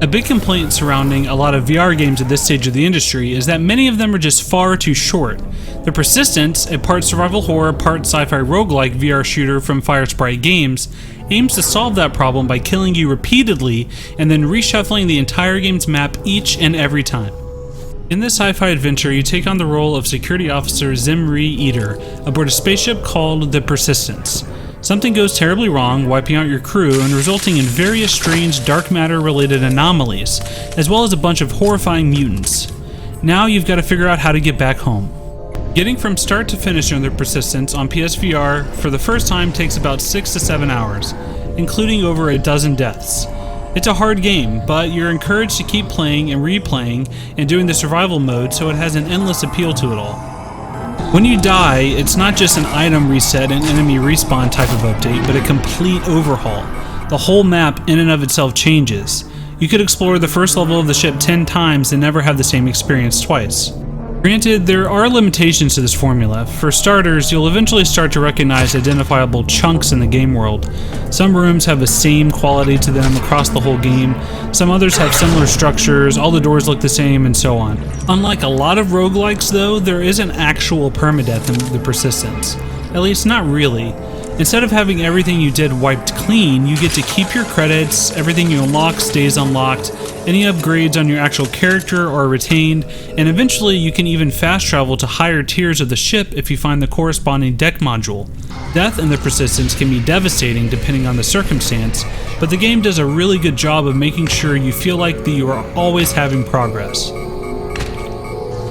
A big complaint surrounding a lot of VR games at this stage of the industry is that many of them are just far too short. The Persistence, a part survival horror, part sci-fi roguelike VR shooter from Firesprite Games, aims to solve that problem by killing you repeatedly and then reshuffling the entire game's map each and every time. In this sci-fi adventure, you take on the role of security officer Zimri Eater aboard a spaceship called the Persistence. Something goes terribly wrong, wiping out your crew and resulting in various strange dark matter-related anomalies, as well as a bunch of horrifying mutants. Now you've got to figure out how to get back home. Getting from start to finish on the Persistence on PSVR for the first time takes about 6 to 7 hours, including over a dozen deaths. It's a hard game, but you're encouraged to keep playing and replaying and doing the survival mode, so it has an endless appeal to it all. When you die, it's not just an item reset and enemy respawn type of update, but a complete overhaul. The whole map in and of itself changes. You could explore the first level of the ship 10 times and never have the same experience twice. Granted, there are limitations to this formula. For starters, you'll eventually start to recognize identifiable chunks in the game world. Some rooms have the same quality to them across the whole game, some others have similar structures, all the doors look the same, and so on. Unlike a lot of roguelikes though, there isn't actual permadeath in the Persistence. At least not really. Instead of having everything you did wiped clean, you get to keep your credits, everything you unlock stays unlocked, any upgrades on your actual character are retained, and eventually you can even fast travel to higher tiers of the ship if you find the corresponding deck module. Death in the Persistence can be devastating depending on the circumstance, but the game does a really good job of making sure you feel like that you are always having progress.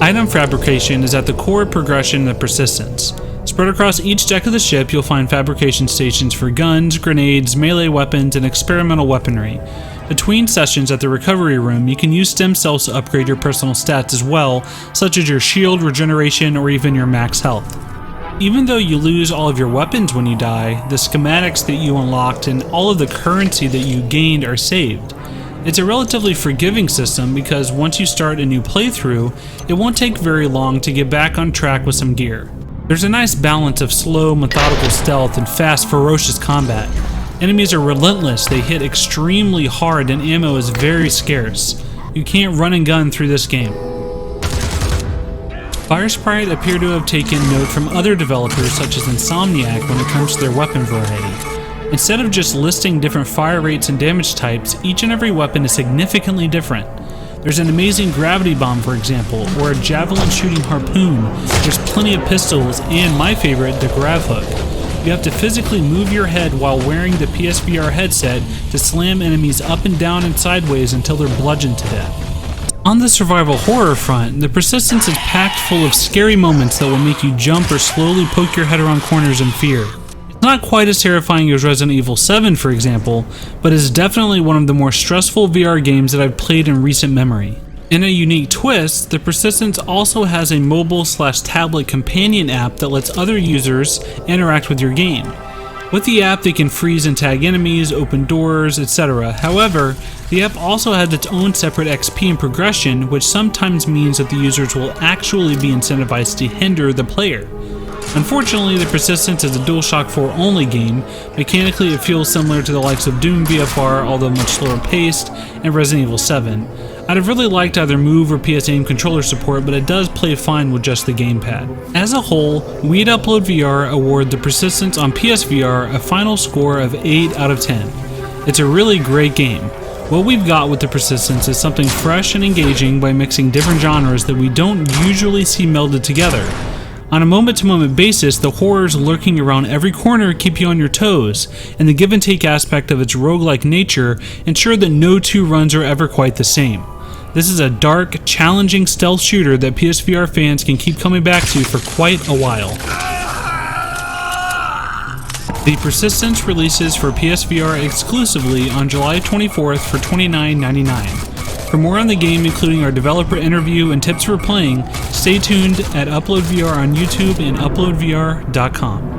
Item fabrication is at the core progression in the Persistence. Spread across each deck of the ship, you'll find fabrication stations for guns, grenades, melee weapons, and experimental weaponry. Between sessions at the recovery room, you can use stem cells to upgrade your personal stats as well, such as your shield regeneration or even your max health. Even though you lose all of your weapons when you die, the schematics that you unlocked and all of the currency that you gained are saved. It's a relatively forgiving system because once you start a new playthrough, it won't take very long to get back on track with some gear. There's a nice balance of slow, methodical stealth and fast, ferocious combat. Enemies are relentless, they hit extremely hard, and ammo is very scarce. You can't run and gun through this game. Firesprite appear to have taken note from other developers such as Insomniac when it comes to their weapon variety. Instead of just listing different fire rates and damage types, each and every weapon is significantly different. There's an amazing gravity bomb, for example, or a javelin shooting harpoon. There's plenty of pistols, and my favorite, the grav hook. You have to physically move your head while wearing the PSVR headset to slam enemies up and down and sideways until they're bludgeoned to death. On the survival horror front, the Persistence is packed full of scary moments that will make you jump or slowly poke your head around corners in fear. It's not quite as terrifying as Resident Evil 7, for example, but is definitely one of the more stressful VR games that I've played in recent memory. In a unique twist, the Persistence also has a mobile/tablet companion app that lets other users interact with your game. With the app, they can freeze and tag enemies, open doors, etc. However, the app also has its own separate XP and progression, which sometimes means that the users will actually be incentivized to hinder the player. Unfortunately, the Persistence is a DualShock 4 only game. Mechanically, it feels similar to the likes of Doom VFR, although much slower paced, and Resident Evil 7. I'd have really liked either Move or PS Aim controller support, but it does play fine with just the gamepad. As a whole, We'd Upload VR award the Persistence on PSVR a final score of 8 out of 10. It's a really great game. What we've got with the Persistence is something fresh and engaging by mixing different genres that we don't usually see melded together. On a moment-to-moment basis, the horrors lurking around every corner keep you on your toes, and the give-and-take aspect of its roguelike nature ensure that no two runs are ever quite the same. This is a dark, challenging stealth shooter that PSVR fans can keep coming back to for quite a while. The Persistence releases for PSVR exclusively on July 24th for $29.99. For more on the game, including our developer interview and tips for playing, stay tuned at Upload VR on YouTube and uploadvr.com.